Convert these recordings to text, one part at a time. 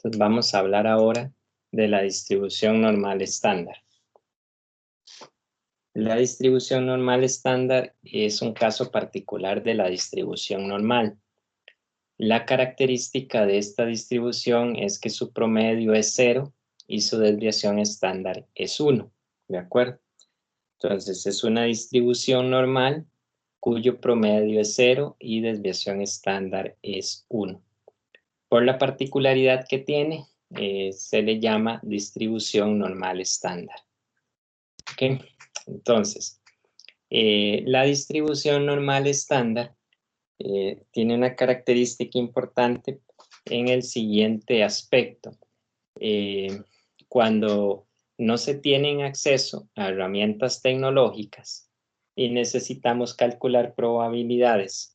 Entonces vamos a hablar ahora de la distribución normal estándar. La distribución normal estándar es un caso particular de la distribución normal. La característica de esta distribución es que su promedio es 0 y su desviación estándar es 1, ¿de acuerdo? Entonces es una distribución normal cuyo promedio es 0 y desviación estándar es 1. Por la particularidad que tiene, se le llama distribución normal estándar. ¿Okay? Entonces, la distribución normal estándar tiene una característica importante en el siguiente aspecto. Cuando no se tienen acceso a herramientas tecnológicas y necesitamos calcular probabilidades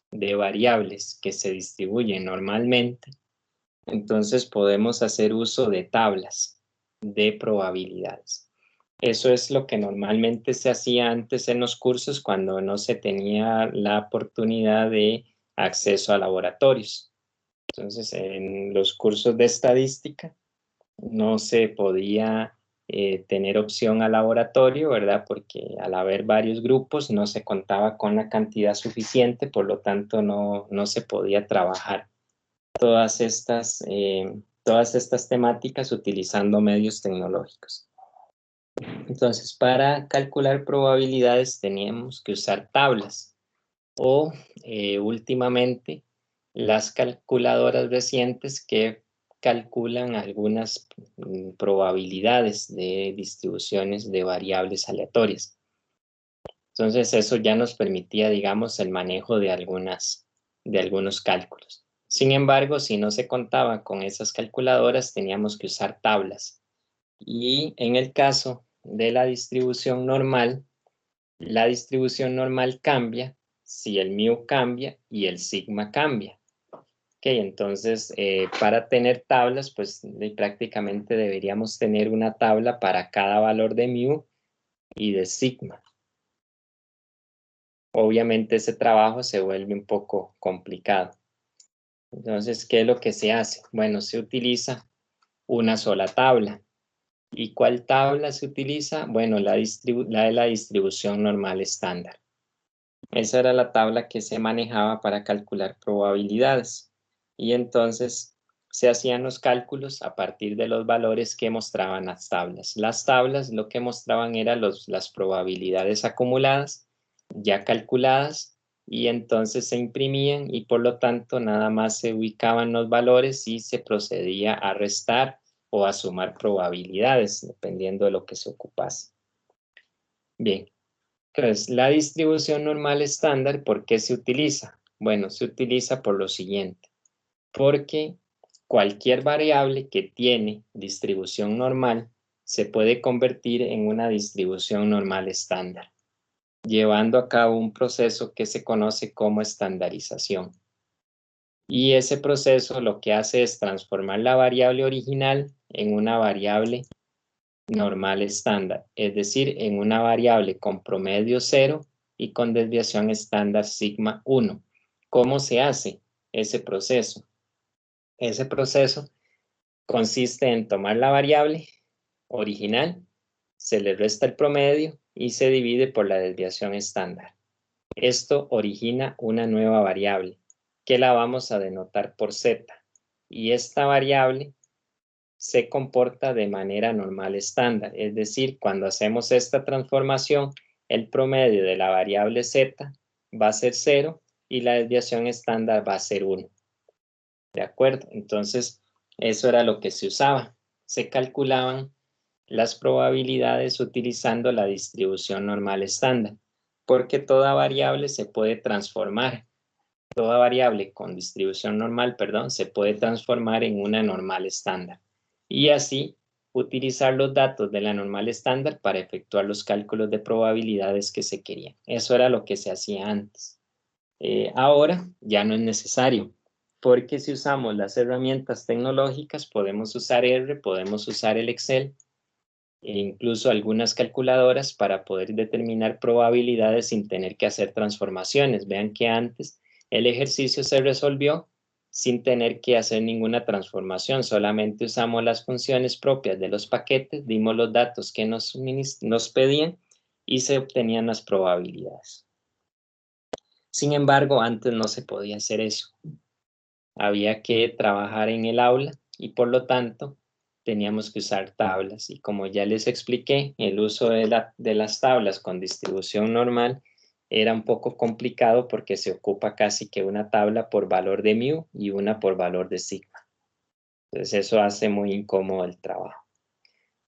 de variables que se distribuyen normalmente, entonces podemos hacer uso de tablas de probabilidades. Eso es lo que normalmente se hacía antes en los cursos cuando no se tenía la oportunidad de acceso a laboratorios. Entonces, en los cursos de estadística no se podía tener opción a laboratorio, ¿verdad? Porque al haber varios grupos no se contaba con la cantidad suficiente, por lo tanto no se podía trabajar todas estas temáticas utilizando medios tecnológicos. Entonces, para calcular probabilidades teníamos que usar tablas o últimamente las calculadoras recientes que calculan algunas probabilidades de distribuciones de variables aleatorias. Entonces, eso ya nos permitía, digamos, el manejo de algunos cálculos. Sin embargo, si no se contaba con esas calculadoras, teníamos que usar tablas. Y en el caso de la distribución normal cambia si el mu cambia y el sigma cambia. Okay, entonces, para tener tablas, pues prácticamente deberíamos tener una tabla para cada valor de mu y de sigma. Obviamente ese trabajo se vuelve un poco complicado. Entonces, ¿qué es lo que se hace? Bueno, se utiliza una sola tabla. ¿Y cuál tabla se utiliza? Bueno, la de la distribución normal estándar. Esa era la tabla que se manejaba para calcular probabilidades. Y entonces se hacían los cálculos a partir de los valores que mostraban las tablas. Las tablas lo que mostraban eran las probabilidades acumuladas, ya calculadas, y entonces se imprimían y por lo tanto nada más se ubicaban los valores y se procedía a restar o a sumar probabilidades, dependiendo de lo que se ocupase. Bien. Entonces, la distribución normal estándar, ¿por qué se utiliza? Bueno, se utiliza por lo siguiente, porque cualquier variable que tiene distribución normal se puede convertir en una distribución normal estándar, llevando a cabo un proceso que se conoce como estandarización. Y ese proceso lo que hace es transformar la variable original en una variable normal estándar, es decir, en una variable con promedio 0 y con desviación estándar sigma 1. ¿Cómo se hace ese proceso? Ese proceso consiste en tomar la variable original, se le resta el promedio y se divide por la desviación estándar. Esto origina una nueva variable que la vamos a denotar por z, y esta variable se comporta de manera normal estándar, es decir, cuando hacemos esta transformación, el promedio de la variable z va a ser 0 y la desviación estándar va a ser 1. ¿De acuerdo? Entonces, eso era lo que se usaba. Se calculaban las probabilidades utilizando la distribución normal estándar, porque toda variable se puede transformar. Toda variable con distribución normal, se puede transformar en una normal estándar. Y así utilizar los datos de la normal estándar para efectuar los cálculos de probabilidades que se querían. Eso era lo que se hacía antes. Ahora ya no es necesario, porque si usamos las herramientas tecnológicas podemos usar R, podemos usar el Excel e incluso algunas calculadoras para poder determinar probabilidades sin tener que hacer transformaciones. Vean que antes el ejercicio se resolvió sin tener que hacer ninguna transformación. Solamente usamos las funciones propias de los paquetes, dimos los datos que nos pedían y se obtenían las probabilidades. Sin embargo, antes no se podía hacer eso. Había que trabajar en el aula y por lo tanto teníamos que usar tablas. Y como ya les expliqué, el uso de las tablas con distribución normal era un poco complicado porque se ocupa casi que una tabla por valor de mu y una por valor de sigma. Entonces eso hace muy incómodo el trabajo.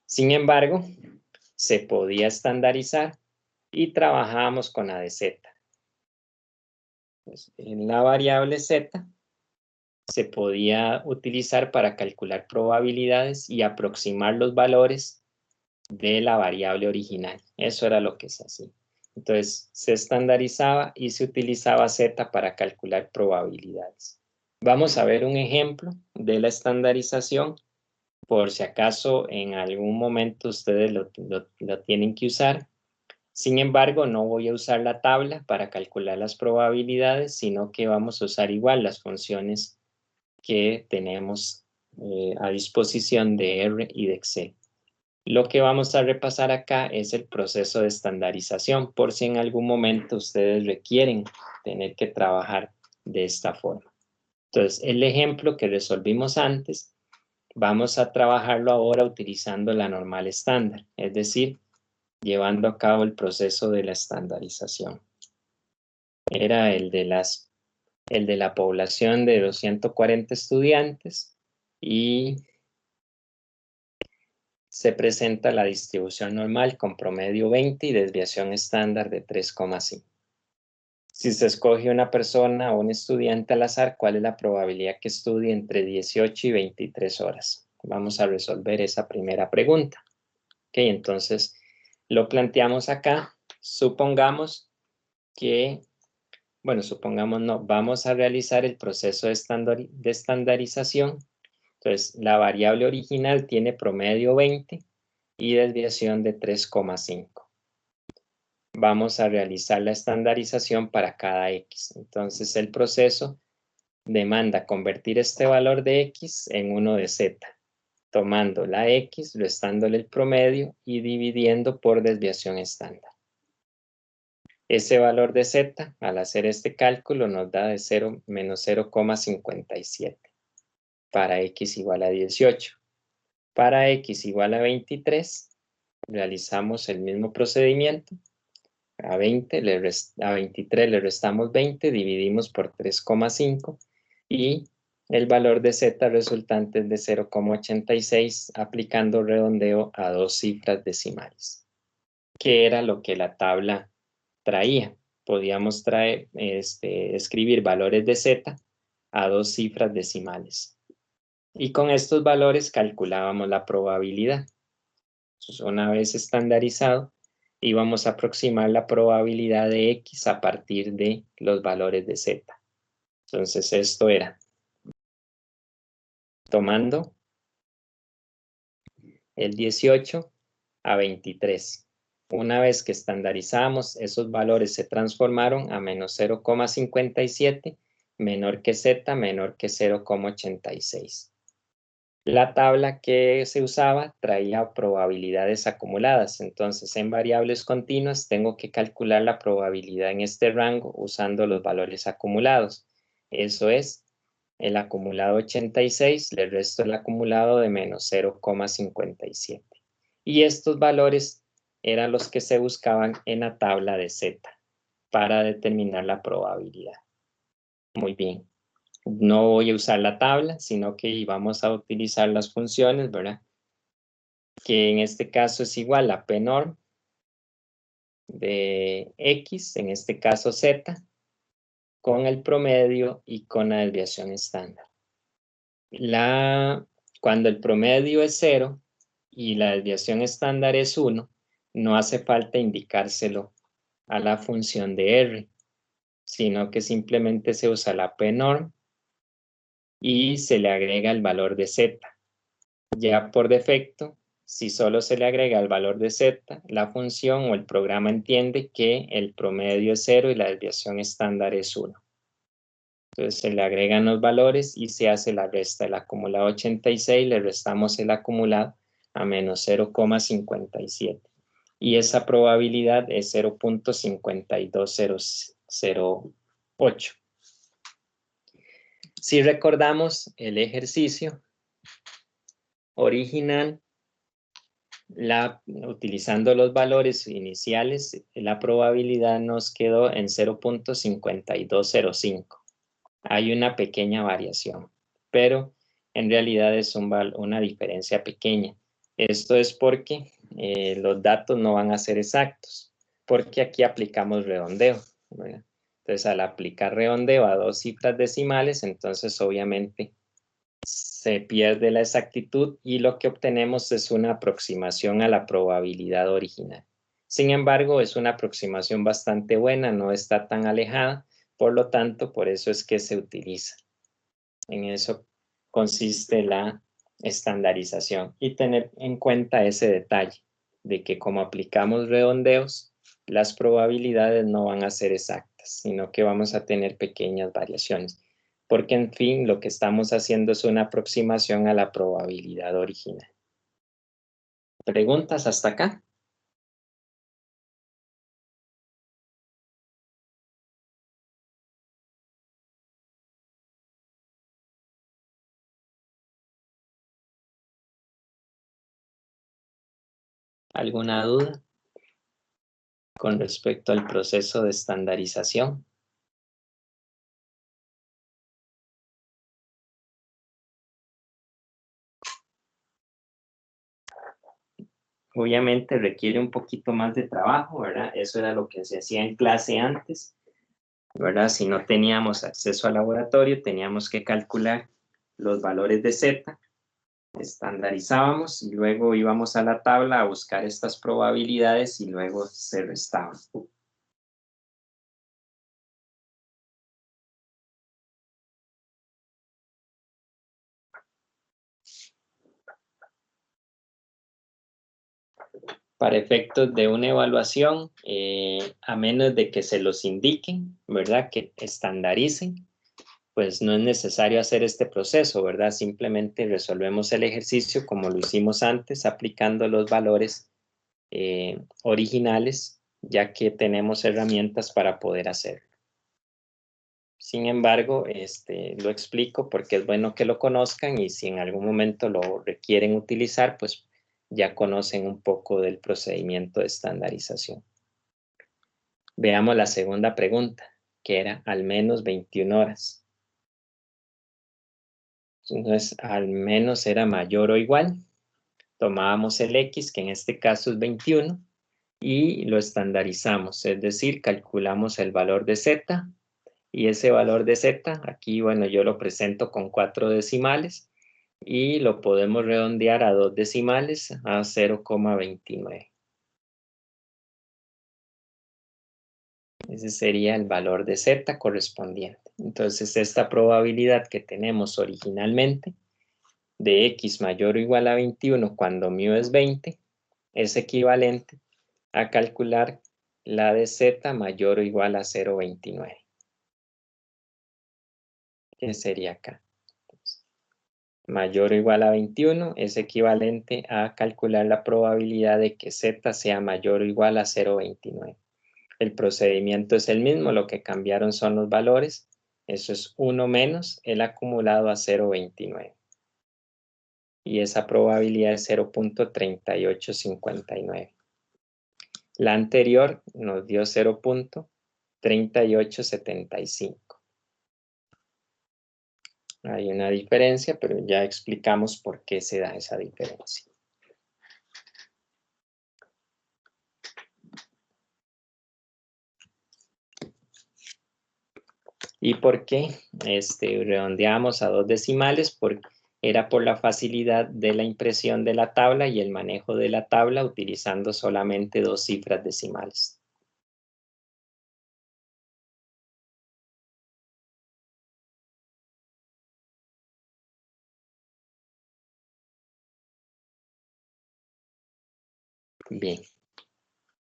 Sin embargo, se podía estandarizar y trabajábamos con la de z. Pues, en la variable z se podía utilizar para calcular probabilidades y aproximar los valores de la variable original. Eso era lo que se hacía. Entonces, se estandarizaba y se utilizaba z para calcular probabilidades. Vamos a ver un ejemplo de la estandarización, por si acaso en algún momento ustedes lo tienen que usar. Sin embargo, no voy a usar la tabla para calcular las probabilidades, sino que vamos a usar igual las funciones que tenemos a disposición de R y de Excel. Lo que vamos a repasar acá es el proceso de estandarización, por si en algún momento ustedes requieren tener que trabajar de esta forma. Entonces, el ejemplo que resolvimos antes, vamos a trabajarlo ahora utilizando la normal estándar, es decir, llevando a cabo el proceso de la estandarización. Era el de la población de 240 estudiantes y se presenta la distribución normal con promedio 20 y desviación estándar de 3,5. Si se escoge una persona o un estudiante al azar, ¿cuál es la probabilidad que estudie entre 18 y 23 horas? Vamos a resolver esa primera pregunta. Ok, entonces lo planteamos acá. Supongamos que, bueno, supongamos no, vamos a realizar el proceso de estandarización. Entonces, la variable original tiene promedio 20 y desviación de 3,5. Vamos a realizar la estandarización para cada x. Entonces, el proceso demanda convertir este valor de x en uno de z, tomando la x, restándole el promedio y dividiendo por desviación estándar. Ese valor de z, al hacer este cálculo, nos da de 0 menos 0,57 para x igual a 18. Para x igual a 23, realizamos el mismo procedimiento. A 23 le restamos 20, dividimos por 3,5 y el valor de z resultante es de 0,86, aplicando redondeo a 2 cifras decimales, que era lo que la tabla traía. Podíamos escribir valores de z a 2 cifras decimales. Y con estos valores calculábamos la probabilidad. Entonces, una vez estandarizado, íbamos a aproximar la probabilidad de x a partir de los valores de z. Entonces, esto era tomando el 18 a 23. Una vez que estandarizamos, esos valores se transformaron a menos 0,57, menor que z, menor que 0,86. La tabla que se usaba traía probabilidades acumuladas, entonces en variables continuas tengo que calcular la probabilidad en este rango usando los valores acumulados. Eso es, el acumulado 86, le resto el acumulado de menos 0,57. Y estos valores eran los que se buscaban en la tabla de z para determinar la probabilidad. Muy bien. No voy a usar la tabla, sino que vamos a utilizar las funciones, ¿verdad? Que en este caso es igual a pnorm de x, en este caso z, con el promedio y con la desviación estándar. Cuando el promedio es 0 y la desviación estándar es 1, no hace falta indicárselo a la función de R, sino que simplemente se usa la pnorm y se le agrega el valor de z. Ya por defecto, si solo se le agrega el valor de z, la función o el programa entiende que el promedio es 0 y la desviación estándar es 1. Entonces se le agregan los valores y se hace la resta. El acumulado 86, le restamos el acumulado a menos 0,57. Y esa probabilidad es 0.52008. Si recordamos el ejercicio original, utilizando los valores iniciales, la probabilidad nos quedó en 0.5205. Hay una pequeña variación, pero en realidad es una diferencia pequeña. Esto es porque los datos no van a ser exactos, porque aquí aplicamos redondeo, ¿verdad? Entonces, al aplicar redondeo a dos cifras decimales, entonces obviamente se pierde la exactitud y lo que obtenemos es una aproximación a la probabilidad original. Sin embargo, es una aproximación bastante buena, no está tan alejada, por lo tanto, por eso es que se utiliza. En eso consiste la estandarización y tener en cuenta ese detalle de que como aplicamos redondeos, las probabilidades no van a ser exactas, sino que vamos a tener pequeñas variaciones, porque en fin lo que estamos haciendo es una aproximación a la probabilidad original. ¿Preguntas hasta acá? ¿Alguna duda con respecto al proceso de estandarización? Obviamente requiere un poquito más de trabajo, ¿verdad? Eso era lo que se hacía en clase antes, ¿verdad? Si no teníamos acceso al laboratorio, teníamos que calcular los valores de Z, estandarizábamos y luego íbamos a la tabla a buscar estas probabilidades y luego se restaban. Para efectos de una evaluación, a menos de que se los indiquen, ¿verdad? Que estandaricen, pues no es necesario hacer este proceso, ¿verdad? Simplemente resolvemos el ejercicio como lo hicimos antes, aplicando los valores originales, ya que tenemos herramientas para poder hacerlo. Sin embargo, lo explico porque es bueno que lo conozcan y si en algún momento lo requieren utilizar, pues ya conocen un poco del procedimiento de estandarización. Veamos la segunda pregunta, que era al menos 21 horas. Entonces, al menos era mayor o igual. Tomábamos el X, que en este caso es 21, y lo estandarizamos, es decir, calculamos el valor de Z, y ese valor de Z, aquí, bueno, yo lo presento con 4 decimales, y lo podemos redondear a 2 decimales, a 0,29. Ese sería el valor de Z correspondiente. Entonces, esta probabilidad que tenemos originalmente, de X mayor o igual a 21 cuando μ es 20, es equivalente a calcular la de Z mayor o igual a 0,29. ¿Qué sería acá? Mayor o igual a 21 es equivalente a calcular la probabilidad de que Z sea mayor o igual a 0,29. El procedimiento es el mismo, lo que cambiaron son los valores. Eso es 1 menos el acumulado a 0,29. Y esa probabilidad es 0.3859. La anterior nos dio 0.3875. Hay una diferencia, pero ya explicamos por qué se da esa diferencia. ¿Y por qué redondeamos a 2 decimales? Porque era por la facilidad de la impresión de la tabla y el manejo de la tabla utilizando solamente 2 cifras decimales. Bien,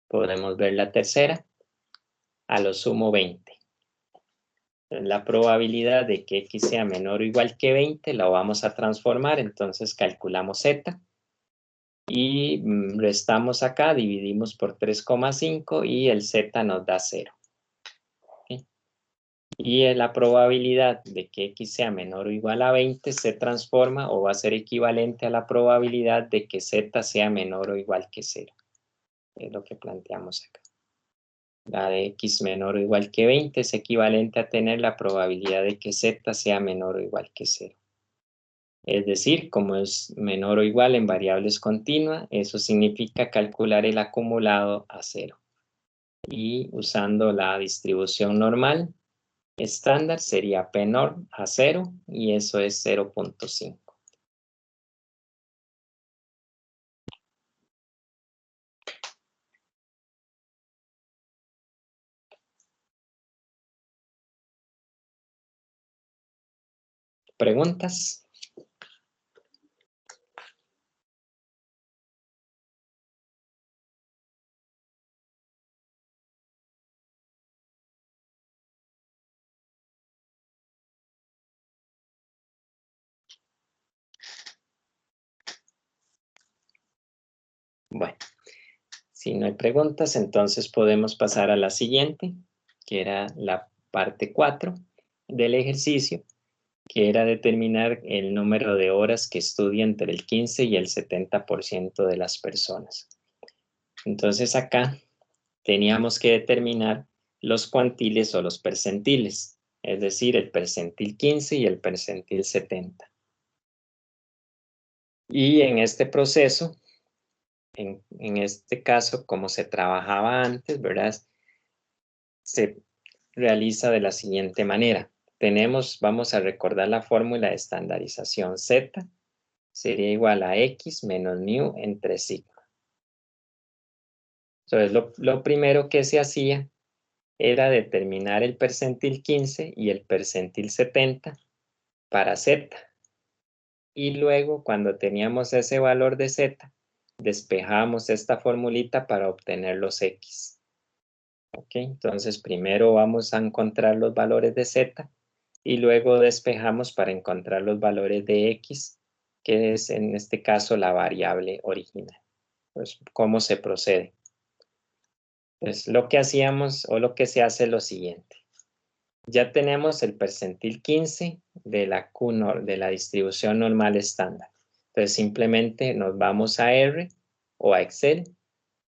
podemos ver la tercera, a lo sumo 20. La probabilidad de que x sea menor o igual que 20 la vamos a transformar, entonces calculamos z y restamos acá, dividimos por 3,5 y el z nos da 0. ¿Okay? Y la probabilidad de que x sea menor o igual a 20 se transforma o va a ser equivalente a la probabilidad de que z sea menor o igual que 0. Es lo que planteamos acá. La de x menor o igual que 20 es equivalente a tener la probabilidad de que z sea menor o igual que 0. Es decir, como es menor o igual en variables continuas, eso significa calcular el acumulado a 0. Y usando la distribución normal, estándar sería P norm a 0 y eso es 0.5. ¿Preguntas? Bueno, si no hay preguntas, entonces podemos pasar a la siguiente, que era la parte 4 del ejercicio, que era determinar el número de horas que estudia entre el 15 y el 70% de las personas. Entonces acá teníamos que determinar los cuantiles o los percentiles, es decir, el percentil 15 y el percentil 70. Y en este proceso, en este caso, como se trabajaba antes, ¿verdad? Se realiza de la siguiente manera. Vamos a recordar la fórmula de estandarización Z, sería igual a X menos mu entre sigma. Entonces, lo primero que se hacía era determinar el percentil 15 y el percentil 70 para Z. Y luego, cuando teníamos ese valor de Z, despejamos esta formulita para obtener los X. ¿Ok? Entonces, primero vamos a encontrar los valores de Z y luego despejamos para encontrar los valores de X, que es en este caso la variable original. Pues, ¿cómo se procede? Pues lo que hacíamos o lo que se hace es lo siguiente. Ya tenemos el percentil 15 de la distribución normal estándar. Entonces simplemente nos vamos a R o a Excel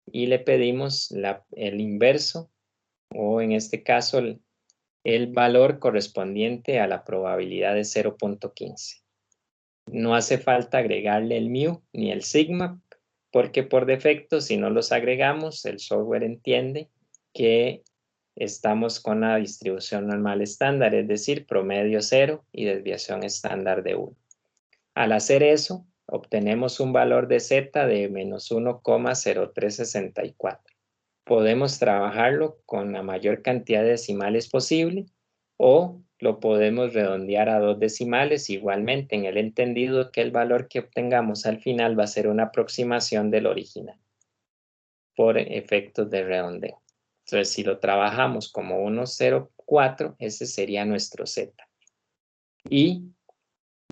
y le pedimos el inverso o en este caso el valor correspondiente a la probabilidad de 0.15. No hace falta agregarle el mu ni el sigma porque por defecto si no los agregamos el software entiende que estamos con la distribución normal estándar, es decir, promedio 0 y desviación estándar de 1. Al hacer eso, obtenemos un valor de z de menos 1,0364. Podemos trabajarlo con la mayor cantidad de decimales posible o lo podemos redondear a 2 decimales igualmente en el entendido que el valor que obtengamos al final va a ser una aproximación del original por efectos de redondeo. Entonces, si lo trabajamos como 1,04, ese sería nuestro z. Y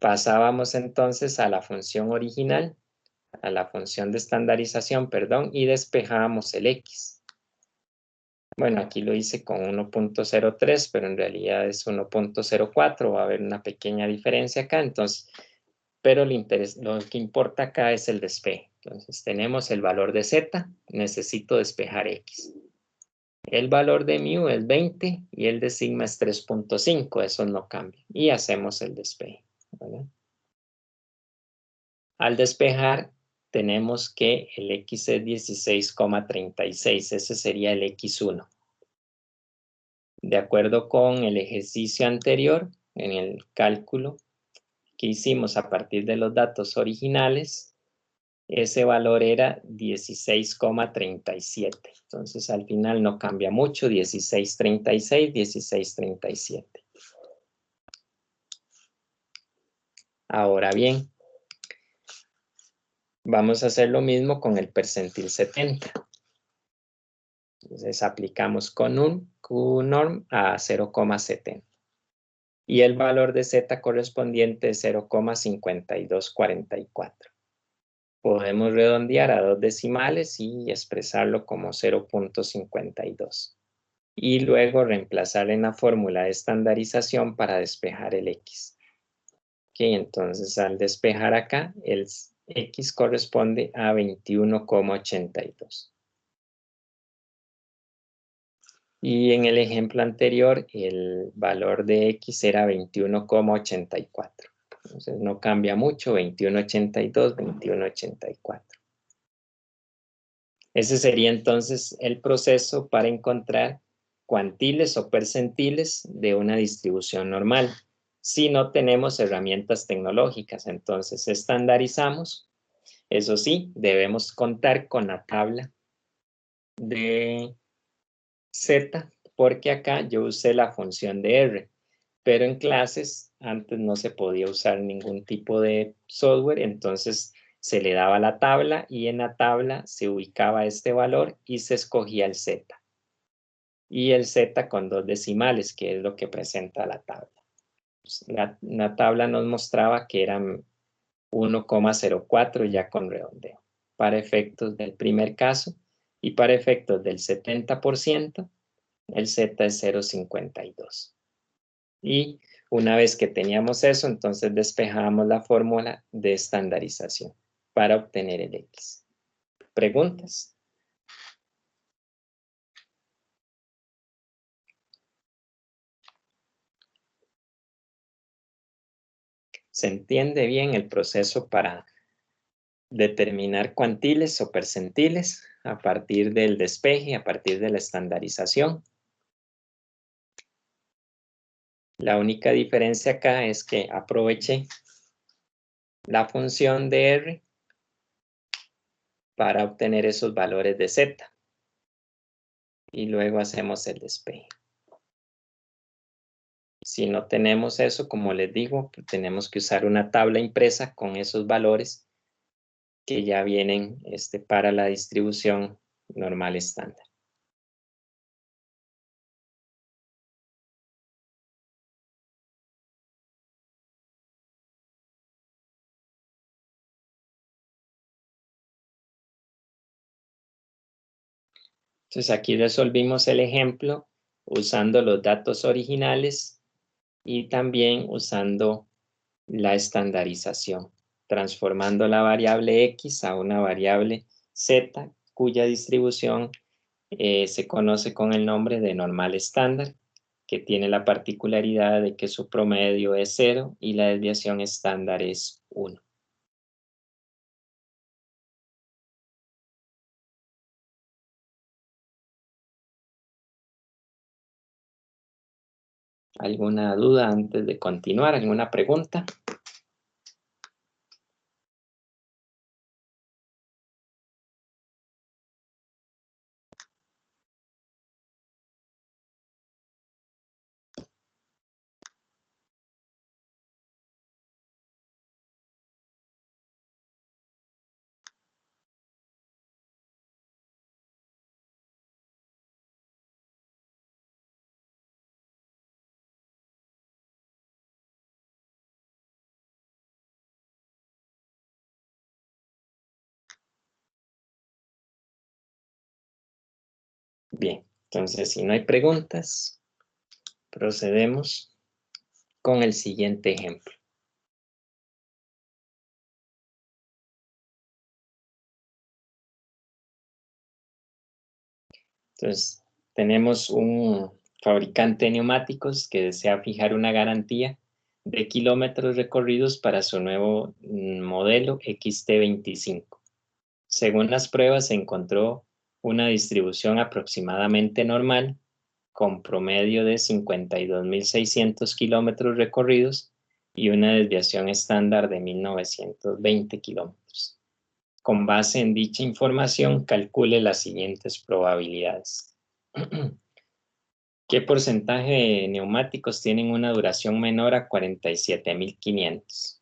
pasábamos entonces a la función original, a la función de estandarización, perdón, y despejábamos el x. Bueno, aquí lo hice con 1.03, pero en realidad es 1.04, va a haber una pequeña diferencia acá, entonces, pero lo que importa acá es el despeje. Entonces, tenemos el valor de z, necesito despejar x. El valor de mu es 20 y el de sigma es 3.5, eso no cambia. Y hacemos el despeje, ¿verdad? Al despejar, tenemos que el x es 16,36, ese sería el x1. De acuerdo con el ejercicio anterior, en el cálculo que hicimos a partir de los datos originales, ese valor era 16,37. Entonces, al final no cambia mucho, 16,36, 16,37. Ahora bien, vamos a hacer lo mismo con el percentil 70. Entonces, aplicamos con un QNorm a 0,70. y el valor de Z correspondiente es 0,5244. Podemos redondear a 2 decimales y expresarlo como 0,52. Y luego reemplazar en la fórmula de estandarización para despejar el X. Ok, entonces al despejar acá, el X corresponde a 21,82. Y en el ejemplo anterior, el valor de X era 21,84. Entonces no cambia mucho, 21,82, 21,84. Ese sería entonces el proceso para encontrar cuantiles o percentiles de una distribución normal. Si no tenemos herramientas tecnológicas, entonces estandarizamos. Eso sí, debemos contar con la tabla de Z, porque acá yo usé la función de R, pero en clases antes no se podía usar ningún tipo de software, entonces se le daba la tabla y en la tabla se ubicaba este valor y se escogía el Z. Y el Z con 2 decimales, que es lo que presenta la tabla. La tabla nos mostraba que eran 1,04 ya con redondeo. Para efectos del primer caso y para efectos del 70%, el Z es 0,52. Y una vez que teníamos eso, entonces despejamos la fórmula de estandarización para obtener el X. ¿Preguntas? ¿Se entiende bien el proceso para determinar cuantiles o percentiles a partir del despeje, a partir de la estandarización? La única diferencia acá es que aproveché la función de R para obtener esos valores de Z y luego hacemos el despeje. Si no tenemos eso, como les digo, pues tenemos que usar una tabla impresa con esos valores que ya vienen para la distribución normal estándar. Entonces aquí resolvimos el ejemplo usando los datos originales y también usando la estandarización, transformando la variable X a una variable Z, cuya distribución se conoce con el nombre de normal estándar, que tiene la particularidad de que su promedio es 0 y la desviación estándar es 1. ¿Alguna duda antes de continuar? ¿Alguna pregunta? Bien, entonces si no hay preguntas, procedemos con el siguiente ejemplo. Entonces, tenemos un fabricante de neumáticos que desea fijar una garantía de kilómetros recorridos para su nuevo modelo XT25. Según las pruebas, se encontró una distribución aproximadamente normal con promedio de 52.600 kilómetros recorridos y una desviación estándar de 1.920 kilómetros. Con base en dicha información, calcule las siguientes probabilidades. ¿Qué porcentaje de neumáticos tienen una duración menor a 47.500?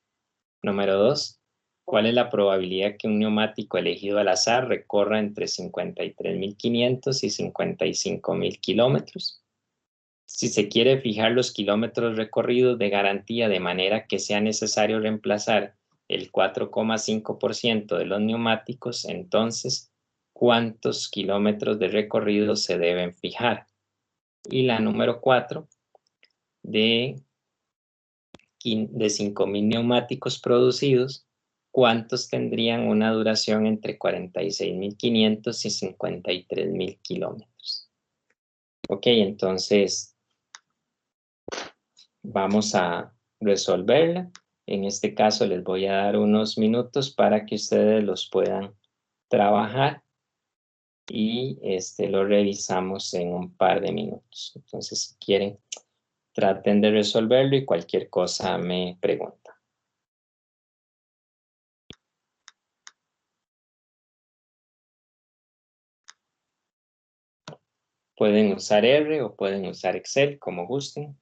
Número 2. ¿Cuál es la probabilidad que un neumático elegido al azar recorra entre 53.500 y 55.000 kilómetros? Si se quiere fijar los kilómetros recorridos de garantía de manera que sea necesario reemplazar el 4,5% de los neumáticos, entonces, ¿cuántos kilómetros de recorrido se deben fijar? Y la número 4, de 5.000 neumáticos producidos, ¿cuántos tendrían una duración entre 46.500 y 53.000 kilómetros? Ok, entonces vamos a resolverla. En este caso les voy a dar unos minutos para que ustedes los puedan trabajar y lo revisamos en un par de minutos. Entonces, si quieren, traten de resolverlo y cualquier cosa me preguntan. Pueden usar R o pueden usar Excel, como gusten.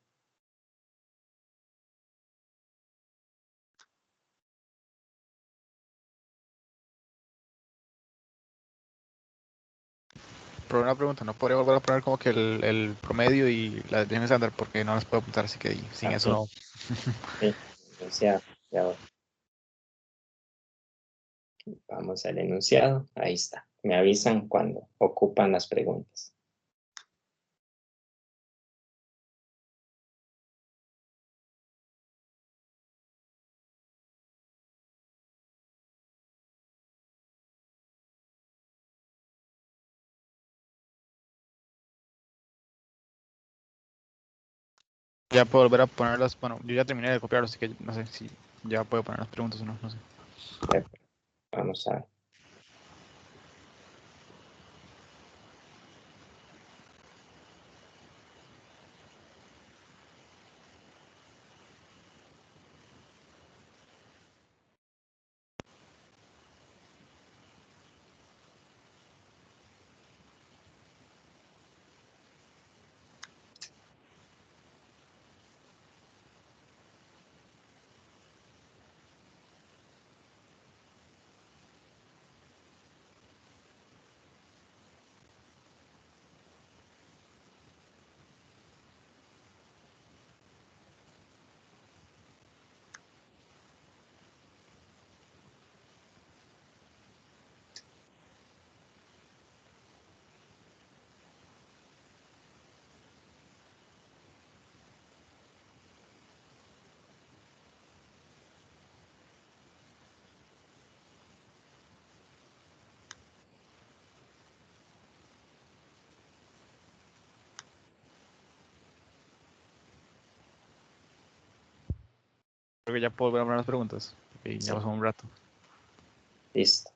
Pero una pregunta, ¿no podría volver a poner como que el promedio y la desviación estándar? Porque no las puedo apuntar, así que sin eso Aquí, no. sí, enunciado. Ya voy. Vamos al enunciado. Ahí está. Me avisan cuando ocupan las preguntas. Ya puedo volver a ponerlas. Bueno, yo ya terminé de copiarlo, así que no sé si ya puedo poner las preguntas o no, no sé. Vamos a ver. Creo que ya puedo volver a poner las preguntas. Y ya Sí, pasó un rato. listo.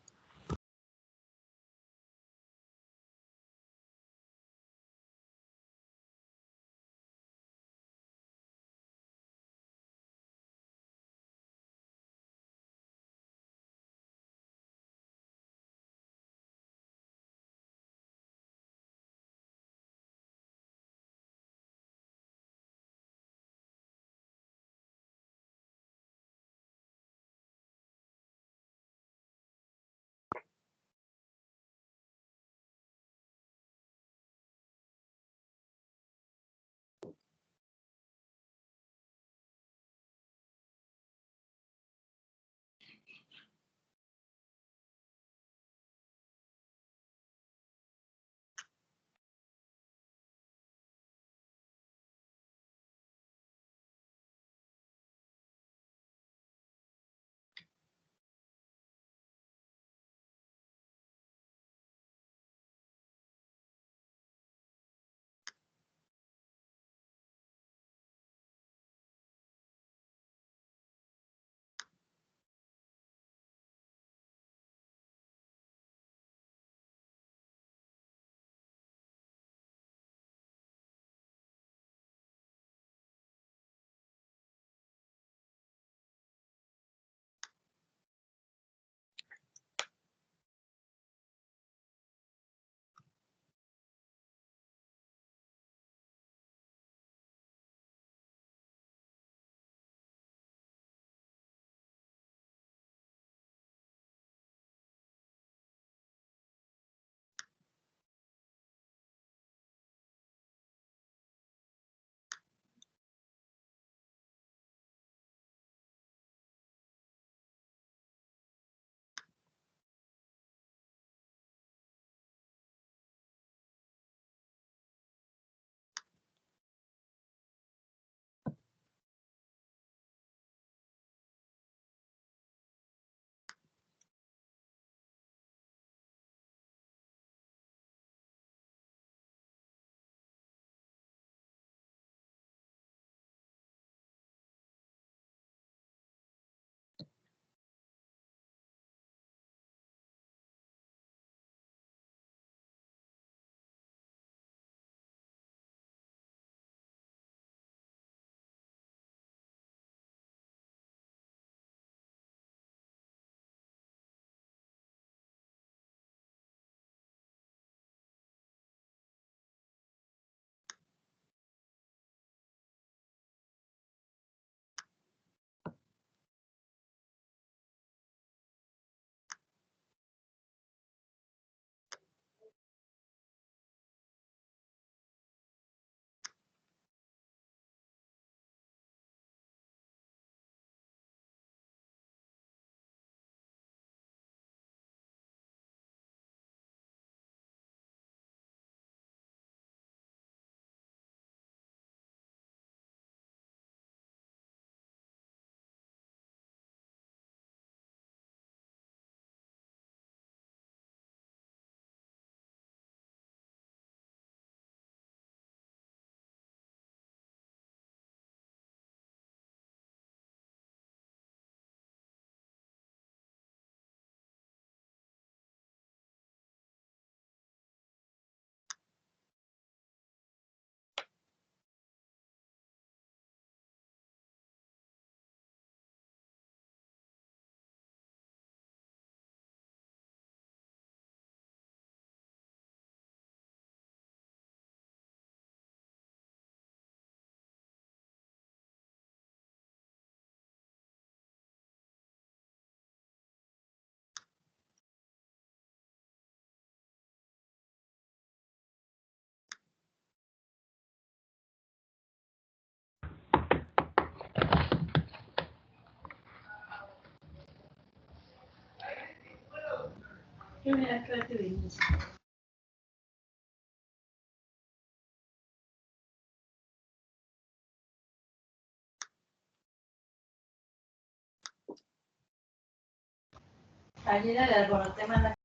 Ayer el alborote manda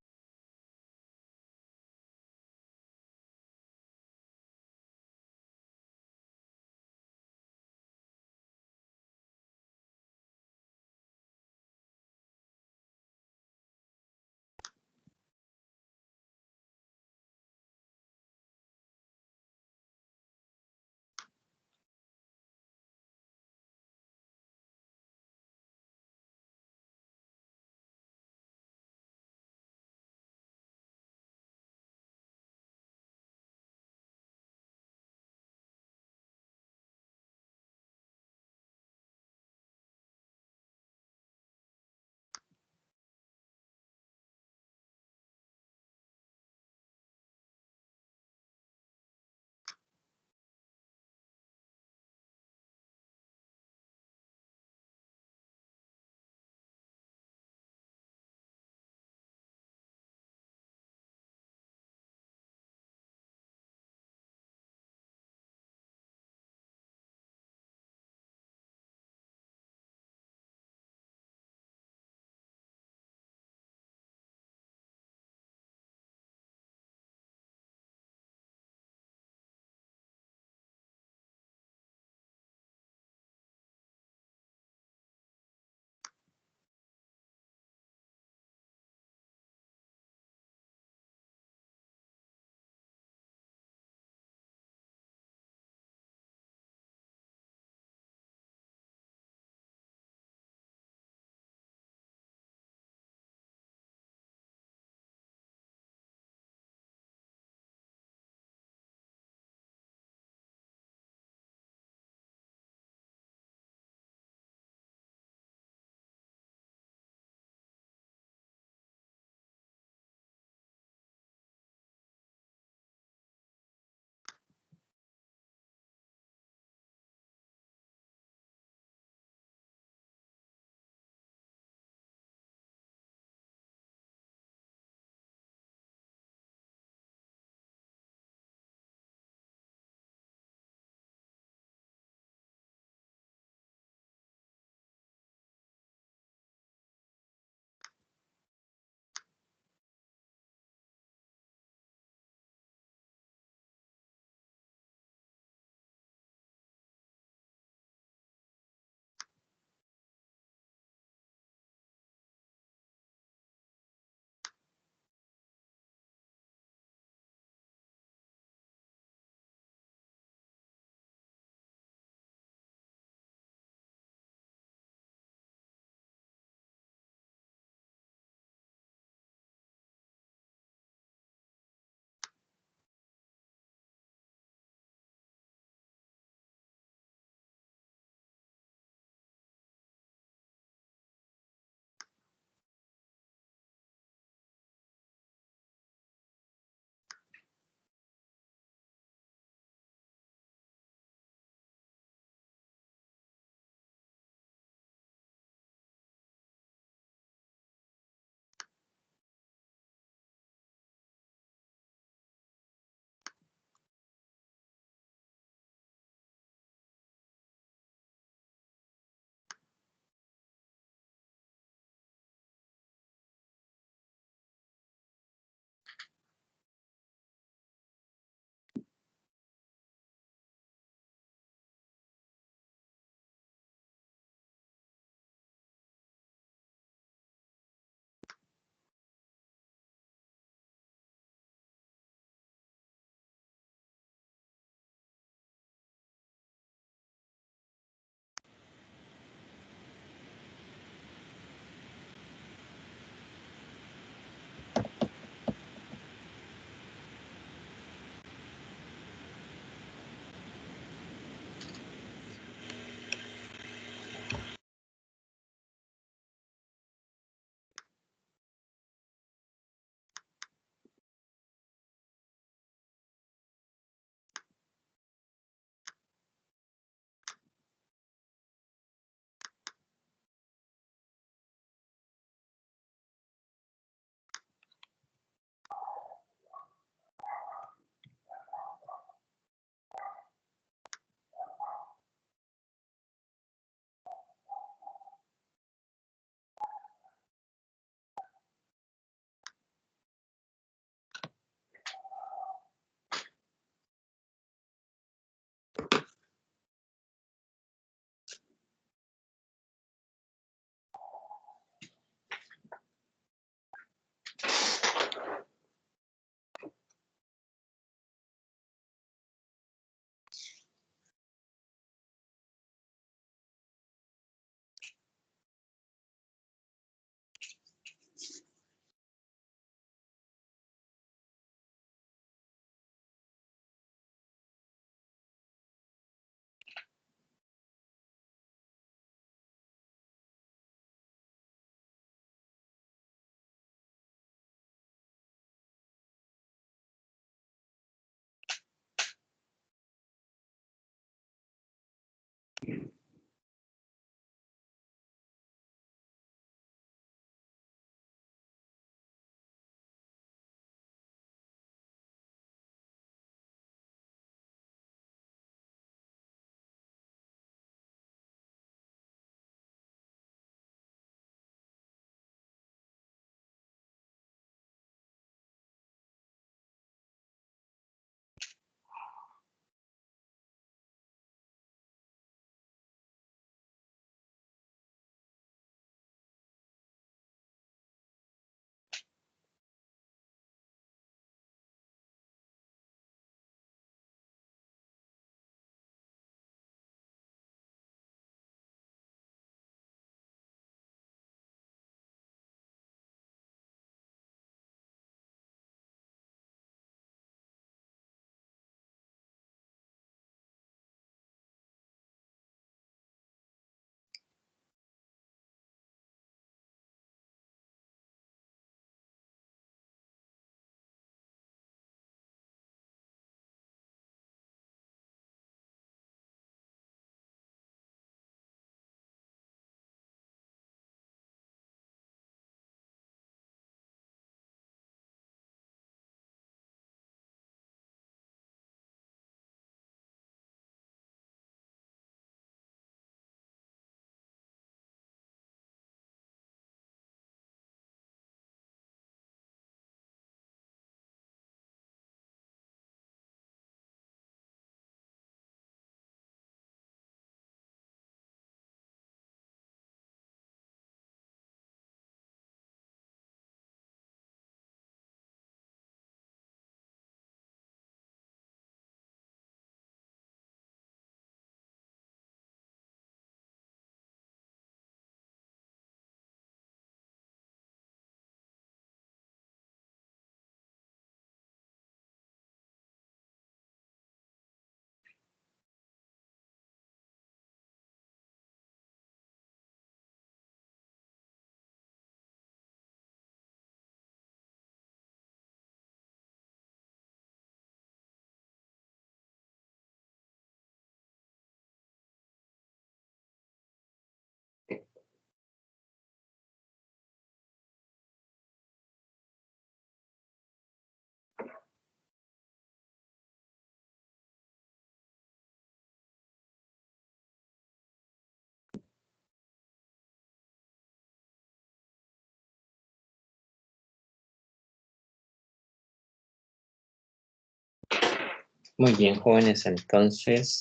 Muy bien, jóvenes, entonces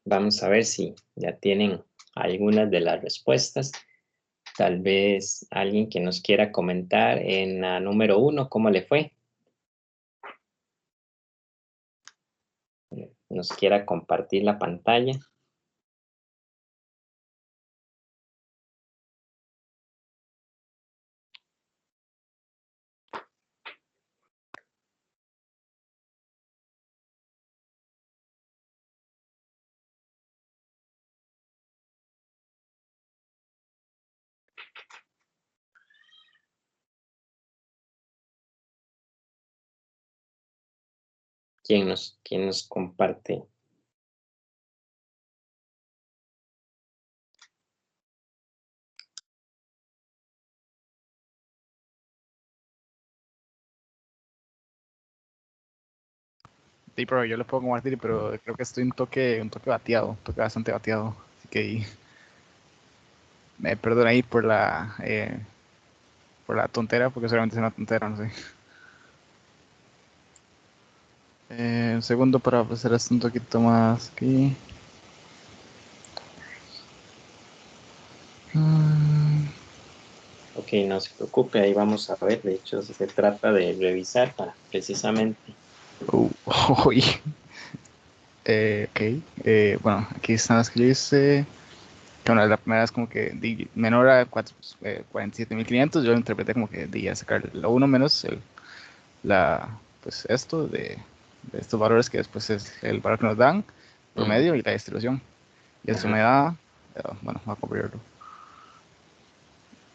vamos a ver si ya tienen algunas de las respuestas. Tal vez alguien que nos quiera comentar en la número 1, ¿cómo le fue? Nos quiera compartir la pantalla. ¿Quién nos comparte? Sí, pero yo le puedo compartir, pero creo que estoy un toque bateado, un toque bastante bateado. Así que me perdono ahí por la tontera, porque seguramente es una tontera, no sé. Un segundo para hacer esto un poquito más aquí. Ok, no se preocupe, ahí vamos a ver. De hecho, se trata de revisar para precisamente. Uy. Ok. Bueno, aquí están las que yo hice. Que bueno, la primera es como que menor a 47.500. Yo lo interpreté como que di a sacar lo 1 menos pues esto de estos valores que después es el valor que nos dan, promedio y la distribución. Y esto Ajá. me da, bueno, voy a cubrirlo.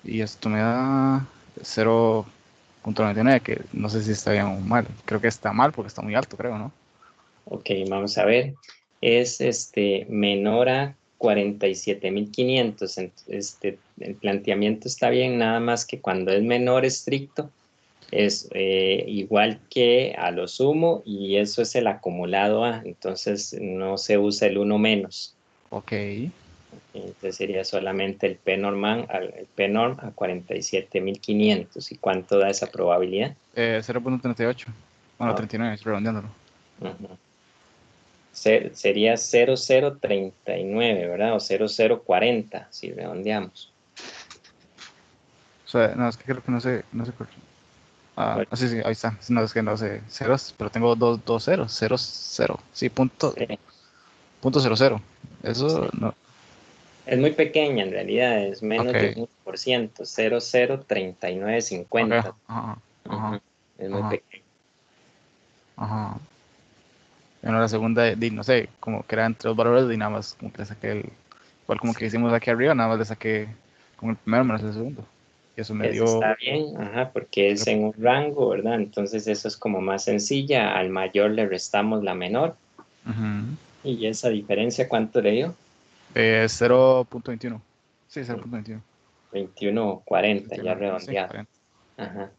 Y esto me da 0.99, que no sé si está bien o mal. Creo que está mal porque está muy alto, creo, ¿no? Ok, vamos a ver. Es menor a 47.500. El planteamiento está bien, nada más que cuando es menor estricto es igual que a lo sumo y eso es el acumulado A, entonces no se usa el uno menos. Ok. Entonces sería solamente el P normal, el P norm a 47.500. ¿Y cuánto da esa probabilidad? 0.38. Bueno, Ah, 39, redondeándolo. ujú. Sería 0039, ¿verdad? O 0040, si redondeamos. O sea, no, es que creo que no sé cuál. Bueno, Sí, sí, ahí está. No, es que no sé ceros, pero tengo dos ceros. Cero. Sí, sí, punto 00. Eso sí. no. Es muy pequeña en realidad, es Ok, menos de un 1%, 003950. ok. Ajá, Ujú, ajá, es muy ajá, pequeño. ajá. Bueno, la segunda, no sé, como que era entre los valores y nada más como que le saqué igual como que Sí, hicimos aquí arriba, nada más le saqué como el primero menos el segundo. Y eso me eso dio está bien, ajá, porque es cero- en un rango, ¿verdad? Entonces eso es como más sencilla. Al mayor le restamos la menor. ujú. ¿Y esa diferencia cuánto le dio? 0.21. Sí, Mm, 0.21. 21,40, ya 21, sí, redondeado. 40. Ajá.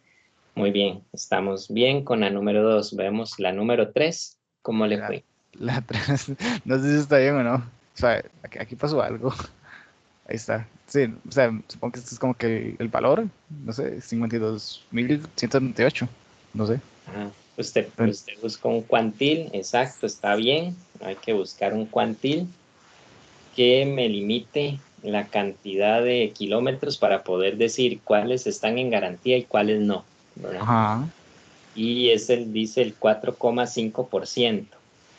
Muy bien, estamos bien con la número 2. Vemos la número 3. ¿Cómo le La, fue? la 3, no sé si está bien o no. O sea, aquí pasó algo. Ahí está. Sí, o sea, supongo que esto es como que el valor, no sé, 52.198. No sé. Ajá. Usted busca un cuantil, exacto, está bien. Hay que buscar un cuantil que me limite la cantidad de kilómetros para poder decir cuáles están en garantía y cuáles no, ¿verdad? Ajá. Y dice el 4,5%.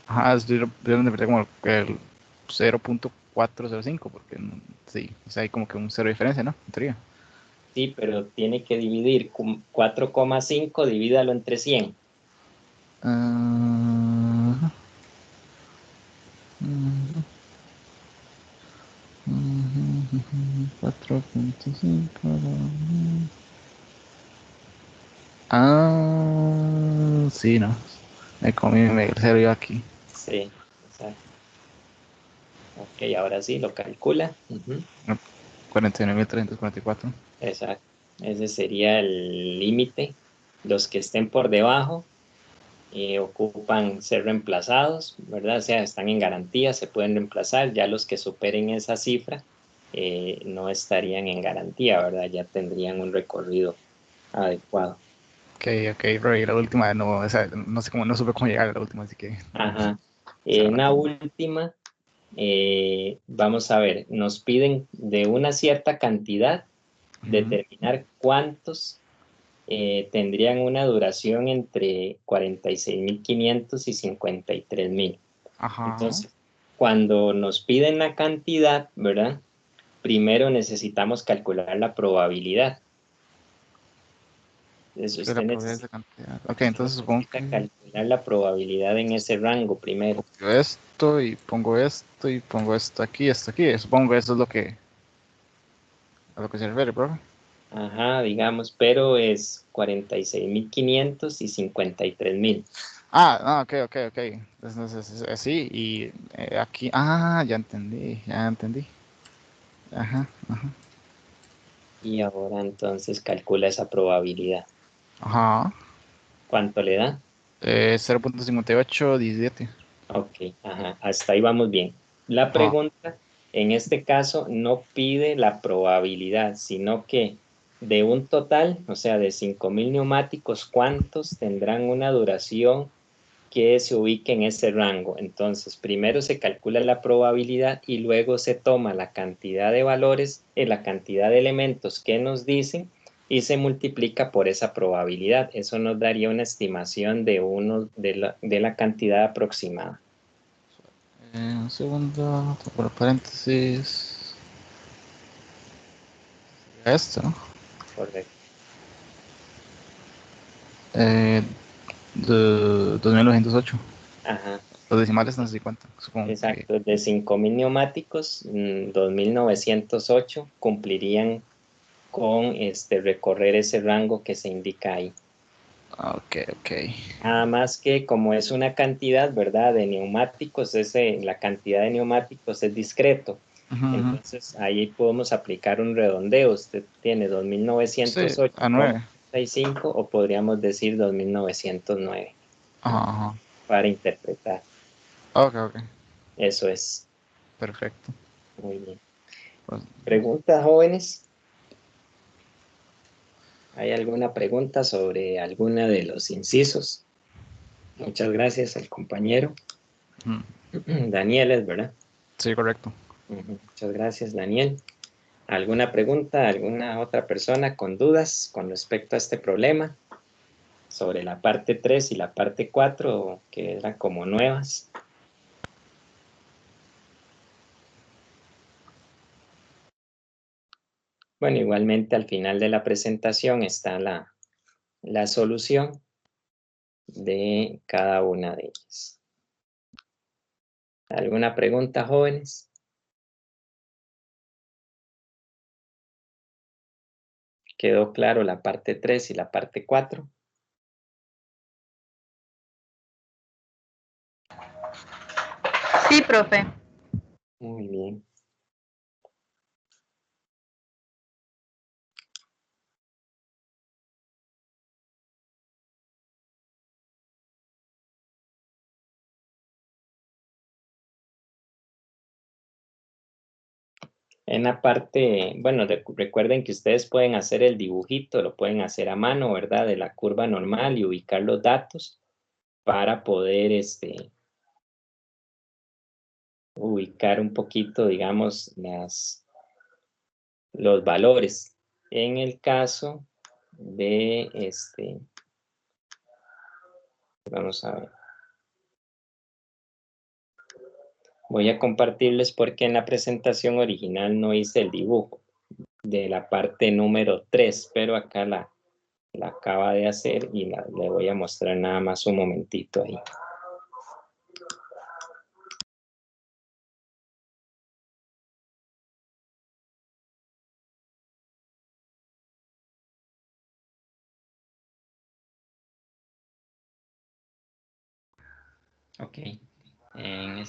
Ajá, yo lo interpreté como el 0.405, porque sí, o sea, hay como que un cero de diferencia, ¿no? En teoría. Sí, pero tiene que dividir 4,5, divídalo entre 100. Ah, 4.5. Sí, no. Me comí el cero yo aquí. Sí, exacto. Ok, ahora sí, lo calcula. Ujú, 49.344. exacto. Ese sería el límite. Los que estén por debajo ocupan ser reemplazados, ¿verdad? O sea, están en garantía, se pueden reemplazar. Ya los que superen esa cifra no estarían en garantía, ¿verdad? Ya tendrían un recorrido adecuado. Ok, Roy, la última, no, o sea, no sé cómo, no supe cómo llegar a la última, así que... Ajá. se me En la mató. última, vamos a ver, nos piden de una cierta cantidad Ujú. determinar cuántos tendrían una duración entre 46.500 y 53.000. Ajá. Entonces, cuando nos piden la cantidad, ¿verdad? Primero necesitamos calcular la probabilidad. Entonces, Que la probabilidad de esa cantidad. Ok, usted entonces supongo necesita que calcular la probabilidad en ese rango primero. copio esto y pongo esto aquí, esto aquí. Supongo que eso es lo que, a lo que se refiere, profe. Ajá, digamos, pero es 46.500 y 53.000. Ah, no, ok. Entonces es así y aquí, ya entendí. Ajá, ajá. Y ahora entonces calcula esa probabilidad. Ajá. ¿Cuánto le da? 0.5817. Ok, ajá, hasta ahí vamos bien. La Ajá. pregunta en este caso no pide la probabilidad, sino que de un total, o sea, de 5.000 neumáticos, ¿cuántos tendrán una duración que se ubique en ese rango? Entonces, primero se calcula la probabilidad y luego se toma la cantidad de valores, la cantidad de elementos que nos dicen y se multiplica por esa probabilidad. Eso nos daría una estimación de la cantidad aproximada. Un segundo, por paréntesis. Esto, ¿no? Correcto. Eh, 2.908. Ajá. Los decimales no sé si cuentan. Supongo que. Exacto. De 5.000 neumáticos, 2.908 cumplirían con recorrer ese rango que se indica ahí. Ok. Nada más que como es una cantidad, ¿verdad? De neumáticos, la cantidad de neumáticos es discreto. Ujú. Entonces ahí podemos aplicar un redondeo. Usted tiene dos mil Sí, novecientos ocho a con 9. 35 o podríamos decir 2.909 Ajá. para interpretar. Ok. Eso es. Perfecto. Muy bien. Pues, ¿Preguntas, jóvenes? ¿Hay alguna pregunta sobre alguna de los incisos? Muchas gracias al compañero. ujú. Daniel es, ¿verdad? Sí, correcto. Muchas gracias, Daniel. ¿Alguna pregunta, alguna otra persona con dudas con respecto a este problema sobre la parte 3 y la parte 4 que eran como nuevas? Bueno, igualmente al final de la presentación está la solución de cada una de ellas. ¿Alguna pregunta, jóvenes? ¿Quedó claro la parte 3 y la parte 4? Sí, profe. Muy bien. En la parte, bueno, recuerden que ustedes pueden hacer el dibujito, lo pueden hacer a mano, ¿verdad? De la curva normal y ubicar los datos para poder ubicar un poquito, digamos, los valores. En el caso de vamos a ver. Voy a compartirles porque en la presentación original no hice el dibujo de la parte número 3, pero acá la acaba de hacer y le voy a mostrar nada más un momentito ahí. Ok. En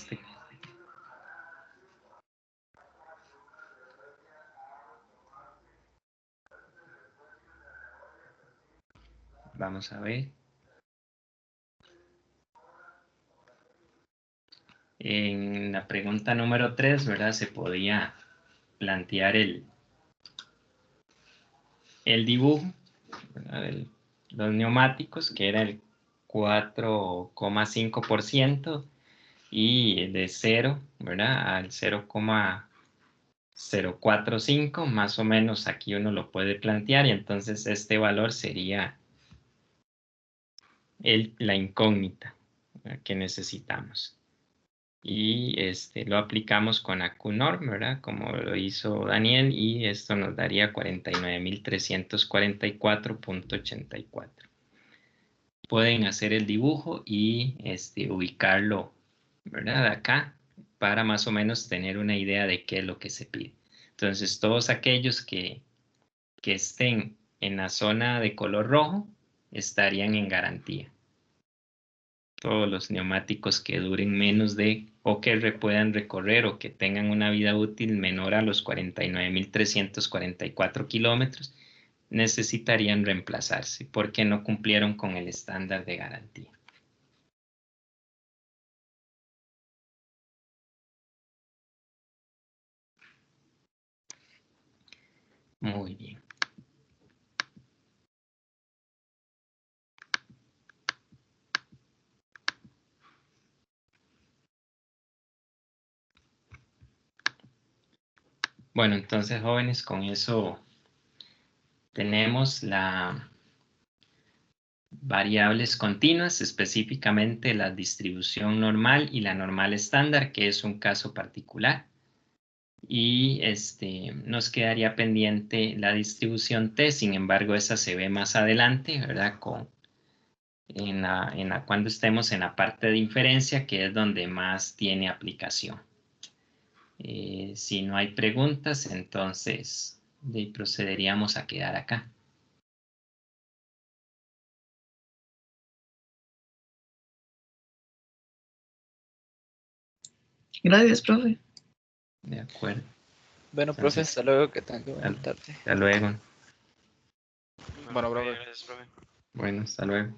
vamos a ver. En la pregunta número 3, ¿verdad? Se podía plantear el dibujo, ¿verdad? los neumáticos, que era el 4,5%, y de 0, ¿verdad? Al 0,045, más o menos aquí uno lo puede plantear, y entonces este valor sería la incógnita que necesitamos. Y lo aplicamos con AcuNorm, ¿verdad? Como lo hizo Daniel, y esto nos daría 49.344.84. Pueden hacer el dibujo y ubicarlo, ¿verdad? Acá, para más o menos tener una idea de qué es lo que se pide. Entonces, todos aquellos que estén en la zona de color rojo estarían en garantía. Todos los neumáticos que duren menos de, o que puedan recorrer o que tengan una vida útil menor a los 49.344 kilómetros, necesitarían reemplazarse porque no cumplieron con el estándar de garantía. Muy bien. Bueno, entonces, jóvenes, con eso tenemos las variables continuas, específicamente la distribución normal y la normal estándar, que es un caso particular. Y nos quedaría pendiente la distribución T, sin embargo, esa se ve más adelante, ¿verdad? Cuando estemos en la parte de inferencia, que es donde más tiene aplicación. Si no hay preguntas, entonces procederíamos a quedar acá. Gracias, profe. De acuerdo. Bueno, profe, Entonces, hasta luego, que tenga buena tarde. Hasta luego. Bueno, profe. Gracias, profe. Bueno, hasta luego.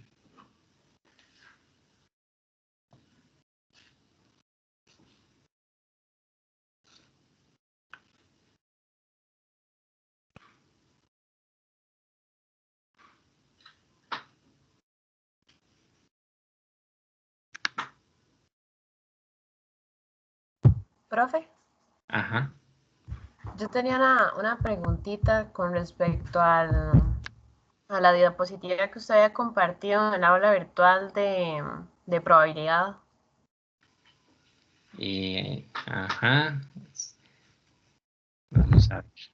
Profe, Ajá. yo tenía una preguntita con respecto a la diapositiva que usted había compartido en el aula virtual de probabilidad. Ajá. Vamos a ver.